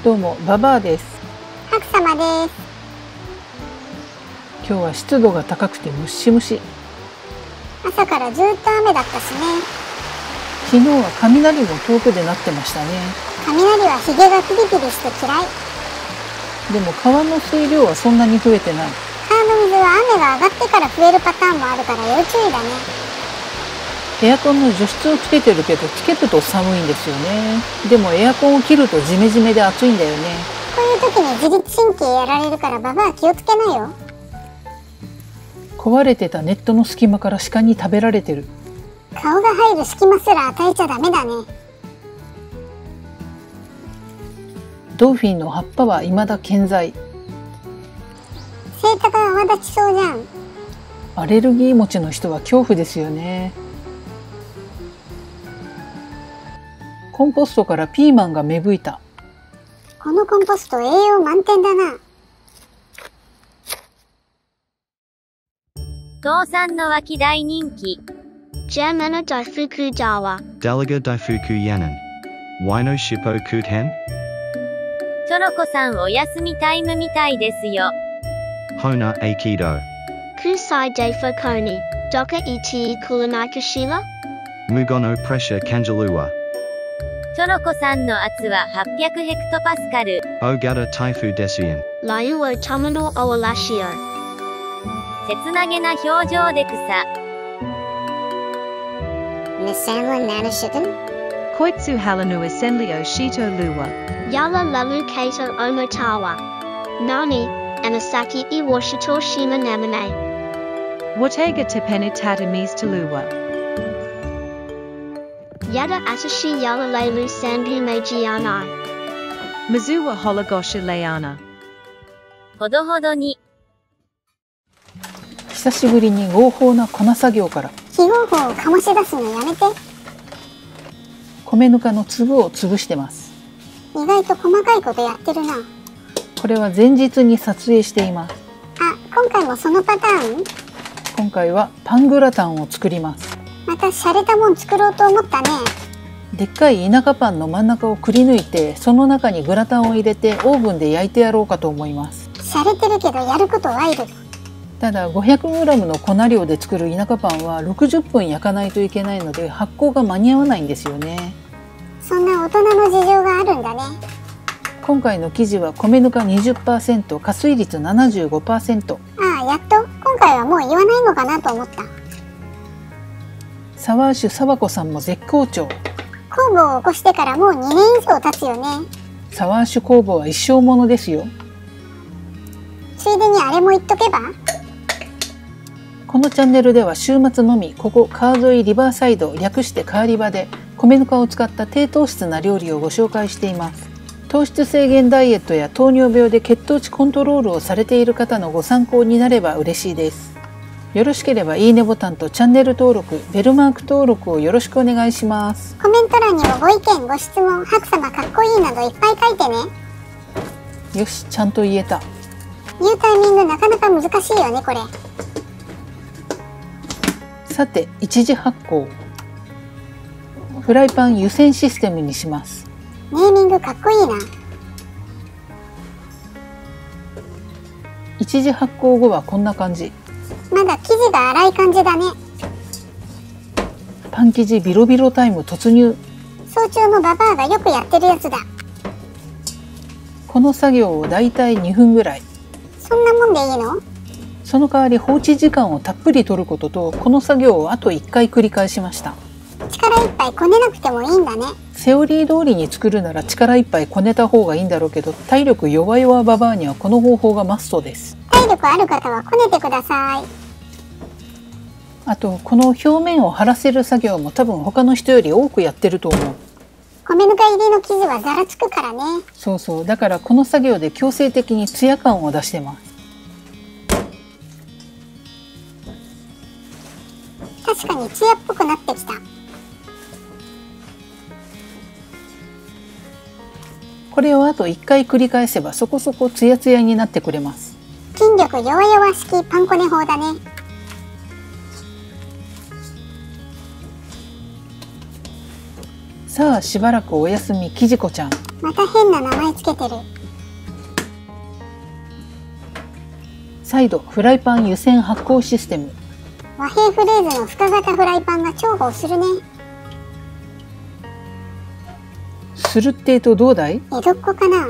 どうも、ババアです。ハク様です。今日は湿度が高くてムシムシ。朝からずっと雨だったしね。昨日は雷も遠くで鳴ってましたね。雷はヒゲがピリピリして嫌い。でも川の水量はそんなに増えてない。川の水は雨が上がってから増えるパターンもあるから要注意だね。エアコンの除湿をつけてるけどつけると寒いんですよね。でもエアコンを切るとジメジメで暑いんだよね。こういう時に自律神経やられるからババア気をつけなよ。壊れてたネットの隙間から鹿に食べられてる。顔が入る隙間すら与えちゃダメだね。ドルフィンの葉っぱは未だ健在。セイタが泡立ちそうじゃん。アレルギー持ちの人は恐怖ですよね。コンポストからピーマンが芽吹いた。このコンポスト栄養満点だな。父さんの脇大人気。Jamana Daifuku Dawa Dalaga Daifuku Yanan Wino Shippo Kuten チョロコさんお休みタイムみたいですよ。Hona Aikido Kusai Daifukoni Doka Iti Kulanai Shila Mugono Pressure Kanjalua チョロコさんの圧は800ヘクトパスカル。 Ogata Taifu Desian Layuo Tamano Owalashio 切なげな表情で草。Nisanla Nanashidin Koitsu Halanu Asenlio Shito Luwa Yala Lalu Kato Omotawa Nani Anasaki Iwashito Shima Namane Watega Tepenu Tatamis Tuluwa Yada Atashi Yala Lelu Sanbu Mejianai Mizuwa Hologosha Layana ほどほどに。久しぶりに合法な粉作業から。非合法を醸し出すのやめて。米ぬかの粒を潰してます。意外と細かいことやってるな。これは前日に撮影しています。あ、今回もそのパターン？今回はパングラタンを作ります。また洒落たもん作ろうと思ったね。でっかい田舎パンの真ん中をくり抜いて、その中にグラタンを入れてオーブンで焼いてやろうかと思います。洒落てるけどやることワイルド。ただ 500g の粉量で作る田舎パンは60分焼かないといけないので発酵が間に合わないんですよね。そんな大人の事情があるんだね。今回の生地は米ぬか 20%、加水率 75%。ああ、やっと。今回はもう言わないのかなと思った。サワーシュサワコさんも絶好調。工房を起こしてからもう2年以上経つよね。サワーシュ工房は一生ものですよ。ついでにあれも言っとけば。このチャンネルでは週末のみここ川沿いリバーサイド略してカーリバで米ぬかを使った低糖質な料理をご紹介しています。糖質制限ダイエットや糖尿病で血糖値コントロールをされている方のご参考になれば嬉しいです。よろしければいいねボタンとチャンネル登録、ベルマーク登録をよろしくお願いします。コメント欄にもご意見ご質問、ハク様かっこいいなどいっぱい書いてね。よし、ちゃんと言えた。言うタイミングなかなか難しいよねこれ。さて、一次発酵。フライパン湯煎システムにします。ネーミングかっこいいな。一次発酵後はこんな感じ。まだ生地が粗い感じだね。パン生地ビロビロタイム突入。早朝のババアがよくやってるやつだ。この作業をだいたい2分ぐらい。そんなもんでいいの？その代わり放置時間をたっぷり取ることと、この作業をあと1回繰り返しました。力いっぱいこねなくてもいいんだね。セオリー通りに作るなら力いっぱいこねた方がいいんだろうけど、体力弱々ババアにはこの方法がマストです。体力ある方はこねてください。あとこの表面を張らせる作業も多分他の人より多くやってると思う。米ぬか入りの生地はざらつくからね。そうそう、だからこの作業で強制的にツヤ感を出してます。確かにツヤっぽくなってきた。これをあと1回繰り返せばそこそこツヤツヤになってくれます。筋力弱々式パン粉ね法だね。さあしばらくお休みきじこちゃん。また変な名前つけてる。再度フライパン湯煎発酵システム。和平フレーズの深型フライパンが重宝するね。するってとどうだい？江戸っ子かな。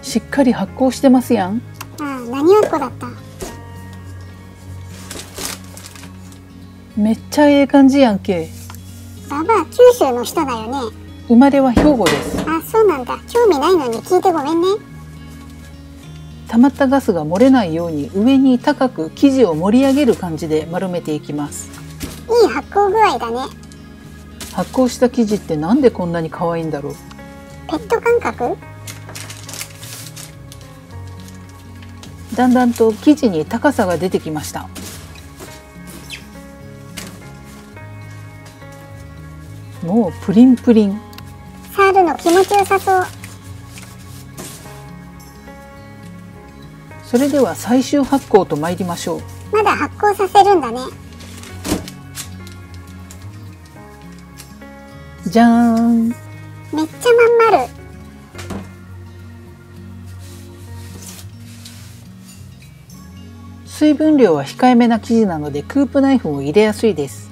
しっかり発酵してますやん。ああ、何わっこだった。めっちゃええ感じやんけ。ババア九州の人だよね。生まれは兵庫です。あ、そうなんだ。興味ないのに聞いてごめんね。溜まったガスが漏れないように上に高く生地を盛り上げる感じで丸めていきます。いい発酵具合だね。発酵した生地ってなんでこんなに可愛いんだろう。ペット感覚？だんだんと生地に高さが出てきました。もうプリンプリン。触るの気持ちよさそう。それでは最終発酵と参りましょう。まだ発酵させるんだね。じゃーん。めっちゃまん丸。水分量は控えめな生地なのでクープナイフを入れやすいです。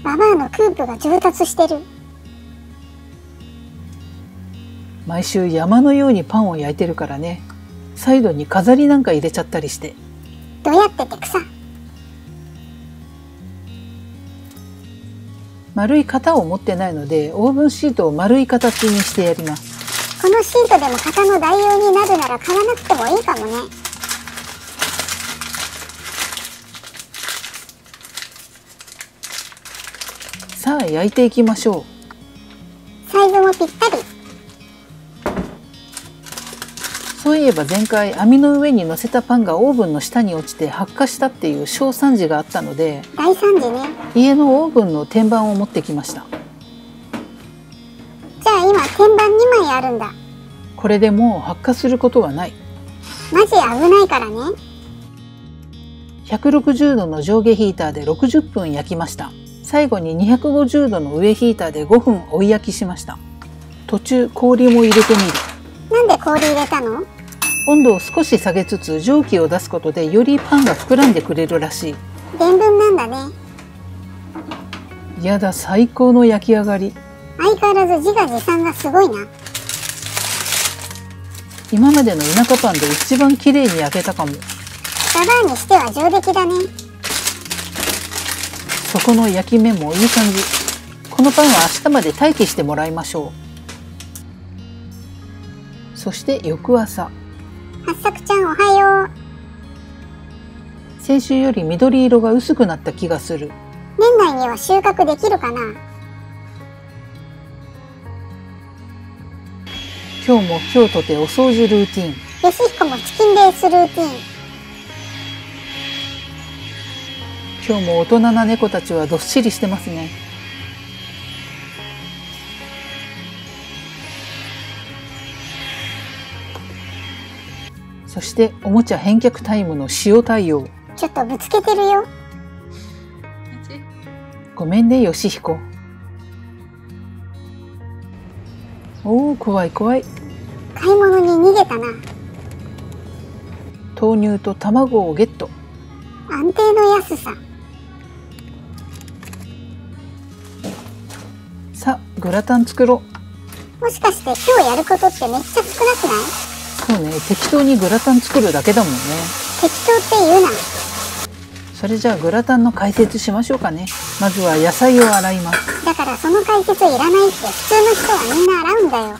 ババアのクープが充達してる。毎週山のようにパンを焼いてるからね。サイドに飾りなんか入れちゃったりして。どうやってて草。丸い型を持ってないのでオーブンシートを丸い形にしてやります。このシートでも型の代用になるなら買わなくてもいいかもね。さあ焼いていきましょう。サイズもぴったり。そういえば前回網の上に乗せたパンがオーブンの下に落ちて発火したっていう小惨事があったので、大惨事ね。家のオーブンの天板を持ってきました。じゃあ今天板2枚あるんだ。これでもう発火することはない。マジ危ないからね。160度の上下ヒーターで60分焼きました。最後に250度の上ヒーターで5分追い焼きしました。途中氷も入れてみる。なんで氷入れたの？温度を少し下げつつ蒸気を出すことでよりパンが膨らんでくれるらしい。伝聞なんだね。やだ、最高の焼き上がり。相変わらず自画自賛がすごいな。今までの田舎パンで一番綺麗に焼けたかも。ババアにしては上出来だね。そこの焼き目もいい感じ。このパンは明日まで待機してもらいましょう。そして翌朝。はっさくちゃんおはよう。先週より緑色が薄くなった気がする。年内には収穫できるかな。今日も今日とてお掃除ルーティン。よしひこもチキンレースルーティン。今日も大人な猫たちはどっしりしてますね。そしておもちゃ返却タイムの塩対応。ちょっとぶつけてるよ。ごめんねよしひこ。おお、怖い怖い。買い物に逃げたな。豆乳と卵をゲット。安定の安さ。さあグラタン作ろう。もしかして今日やることってめっちゃ少なくない？そうね、適当にグラタン作るだけだもんね。適当って言うな。それじゃあグラタンの解説しましょうかね。まずは野菜を洗います。だからその解説いらないって普通の人はみんな洗うんだよ。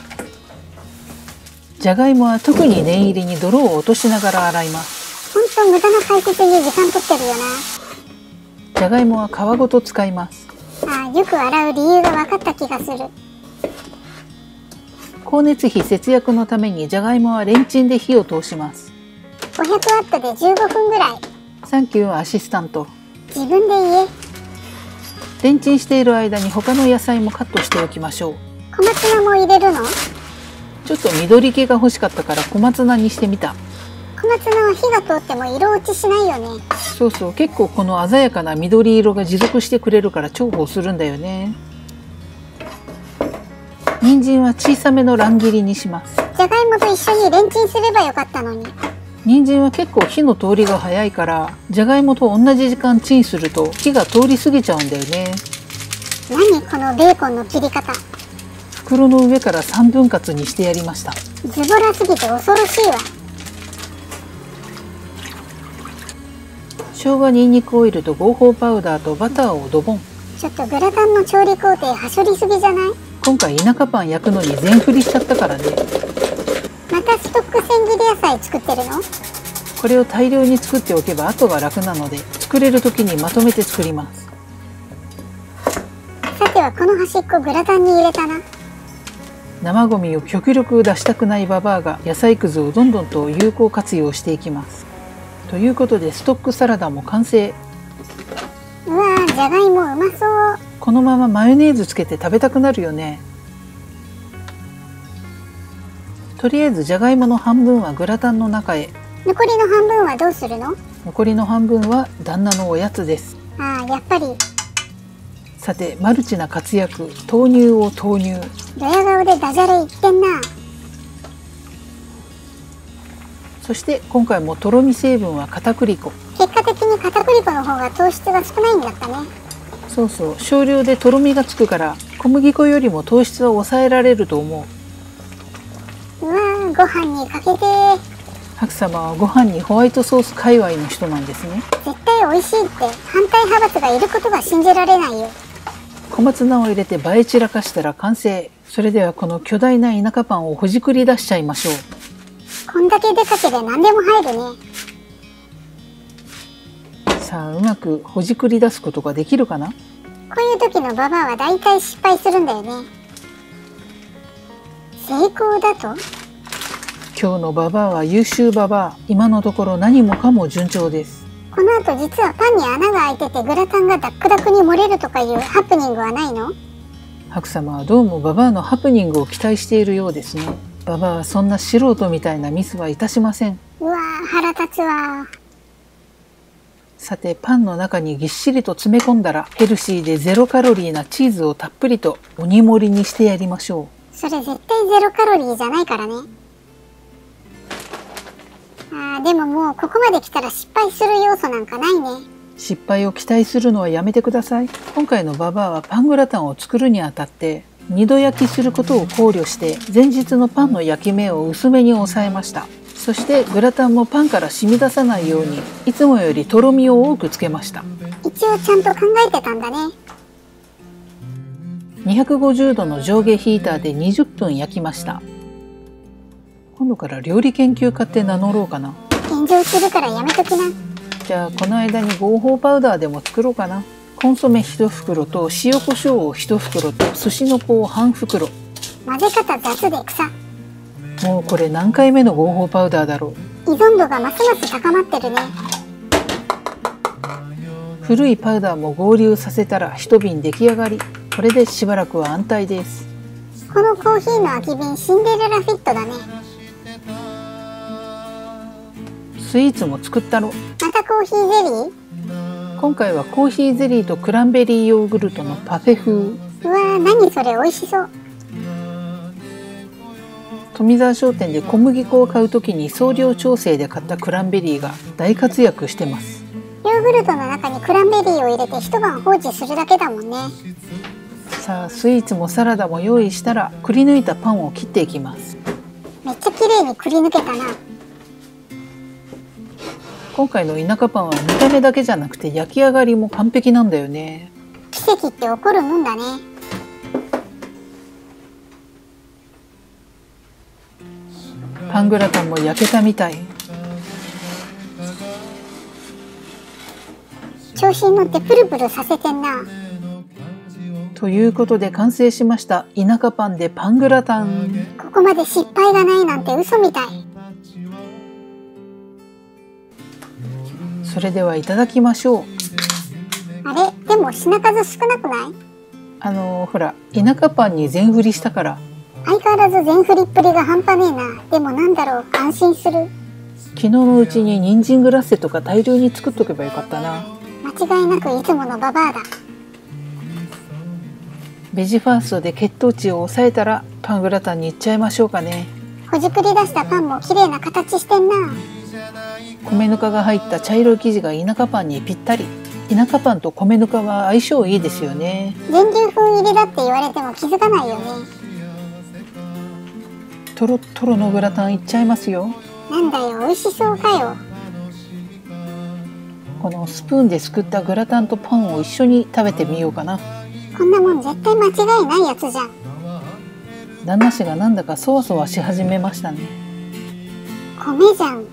じゃがいもは特に念入りに泥を落としながら洗います。ほんと無駄な解説に時間取ってるよな。じゃがいもは皮ごと使います。ああ、よく洗う理由が分かった気がする。光熱費節約のためにじゃがいもはレンチンで火を通します。500ワットで15分ぐらい。サンキューアシスタント。自分で言え。レンチンしている間に他の野菜もカットしておきましょう。小松菜も入れるの？ちょっと緑気が欲しかったから小松菜にしてみた。小松菜は火が通っても色落ちしないよね。そうそう、結構この鮮やかな緑色が持続してくれるから重宝するんだよね。人参は小さめの乱切りにします。じゃがいもと一緒にレンチンすればよかったのに。人参は結構火の通りが早いから、じゃがいもと同じ時間チンすると火が通り過ぎちゃうんだよね。何このベーコンの切り方。袋の上から3分割にしてやりました。ズボラすぎて恐ろしいわ。生姜にんにくオイルと合法パウダーとバターをドボン。ちょっとグラタンの調理工程はしょりすぎじゃない？今回田舎パン焼くのに全振りしちゃったからね。またストック千切り野菜作ってるの？これを大量に作っておけば後が楽なので、作れる時にまとめて作ります。さてはこの端っこグラタンに入れたな。生ゴミを極力出したくないババアが野菜くずをどんどんと有効活用していきます。ということでストックサラダも完成。うわー、じゃがいもうまそう。このままマヨネーズつけて食べたくなるよね。とりあえずじゃがいもの半分はグラタンの中へ。残りの半分はどうするの？残りの半分は旦那のおやつです。ああ、やっぱり。さてマルチな活躍、豆乳を投入。ドヤ顔でダジャレ言ってんな。そして今回もとろみ成分は片栗粉。結果的に片栗粉の方が糖質が少ないんだったね。そうそう、少量でとろみがつくから小麦粉よりも糖質は抑えられると思う。うわー、ご飯にかけて。白様はご飯にホワイトソース界隈の人なんですね。絶対美味しいって反対派閥がいることが信じられないよ。小松菜を入れて映え散らかしたら完成。それではこの巨大な田舎パンをほじくり出しちゃいましょう。こんだけでかけで何でも入るね。さあうまくほじくり出すことができるかな。こういう時のババアはだいたい失敗するんだよね。成功だと？今日のババアは優秀ババア。今のところ何もかも順調です。この後実はパンに穴が開いててグラタンがダックダクに漏れるとかいうハプニングはないの？白様はどうもババアのハプニングを期待しているようですね。ババアはそんな素人みたいなミスはいたしません。うわー、腹立つわ。さてパンの中にぎっしりと詰め込んだらヘルシーでゼロカロリーなチーズをたっぷりと鬼盛りにしてやりましょそれ絶対ゼロカロリーじゃないからね。でももうここまで来たら失敗する要素なんかないね。う。失敗を期待するのはやめてください。今回のババアはパングラタンを作るにあたって2度焼きすることを考慮して前日のパンの焼き目を薄めに抑えました。そしてグラタンもパンから染み出さないようにいつもよりとろみを多くつけました。一応ちゃんと考えてたんだね。250度の上下ヒーターで20分焼きました。今度から料理研究家って名乗ろうかな。炎上するからやめときな。じゃあこの間に合法パウダーでも作ろうかな。コンソメ1袋と塩コショウを1袋と寿司の子を半袋。混ぜ方雑で草。もうこれ何回目の合法パウダーだろう。依存度がますます高まってるね。古いパウダーも合流させたら一瓶出来上がり。これでしばらくは安泰です。このコーヒーの空き瓶シンデレラフィットだね。スイーツも作ったろ。またコーヒーゼリー？今回はコーヒーゼリーとクランベリーヨーグルトのパフェ風。うわー、何それ美味しそう。富澤商店で小麦粉を買うときに総量調整で買ったクランベリーが大活躍してます。ヨーグルトの中にクランベリーを入れて一晩放置するだけだもんね。さあスイーツもサラダも用意したらくり抜いたパンを切っていきます。めっちゃ綺麗にくり抜けたな。今回の田舎パンは見た目だけじゃなくて焼き上がりも完璧なんだよね。奇跡って起こるもんだね。パングラタンも焼けたみたい。調子に乗ってプルプルさせてんな。ということで完成しました田舎パンでパングラタン。ここまで失敗がないなんて嘘みたい。それではいただきましょう。あれ、でも品数少なくない？ほら田舎パンに全振りしたから。相変わらず全振りっぷりが半端ねえな。でもなんだろう、安心する。昨日のうちに人参グラッセとか大量に作っとけばよかったな。間違いなくいつものババアだ。ベジファーストで血糖値を抑えたらパングラタンにいっちゃいましょうかね。ほじくり出したパンも綺麗な形してんな。米ぬかが入った茶色い生地が田舎パンにぴったり。田舎パンと米ぬかは相性いいですよね。全粒粉入りだって言われても気づかないよね。トロットロのグラタンいっちゃいますよ。なんだよ、美味しそうかよ。このスプーンですくったグラタンとパンを一緒に食べてみようかな。こんなもん絶対間違いないやつじゃん。旦那氏がなんだかそわそわし始めましたね。米じゃん。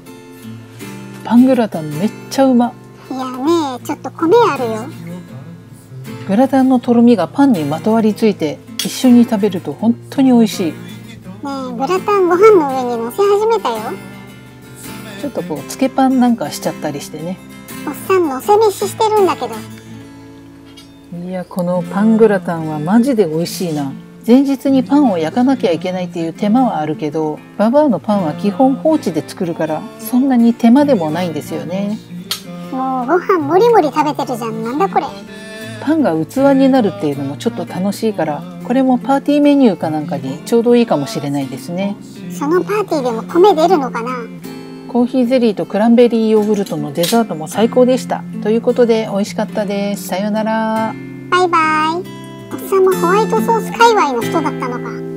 パングラタンめっちゃうま。いやねえ、ちょっと米あるよ。グラタンのとろみがパンにまとわりついて一緒に食べると本当に美味しい。ねえ、グラタンご飯の上に乗せ始めたよ。ちょっとこうつけパンなんかしちゃったりしてね。おっさん乗せ飯してるんだけど。いや、このパングラタンはマジで美味しいな。前日にパンを焼かなきゃいけないっていう手間はあるけど、ババアのパンは基本放置で作るからそんなに手間でもないんですよね。もうご飯もりもり食べてるじゃん。なんだこれ。パンが器になるっていうのもちょっと楽しいから、これもパーティーメニューかなんかにちょうどいいかもしれないですね。そのパーティーでも米出るのかな。コーヒーゼリーとクランベリーヨーグルトのデザートも最高でした。ということで美味しかったです。さようなら。バイバイ。おっさんもホワイトソース界隈の人だったのか。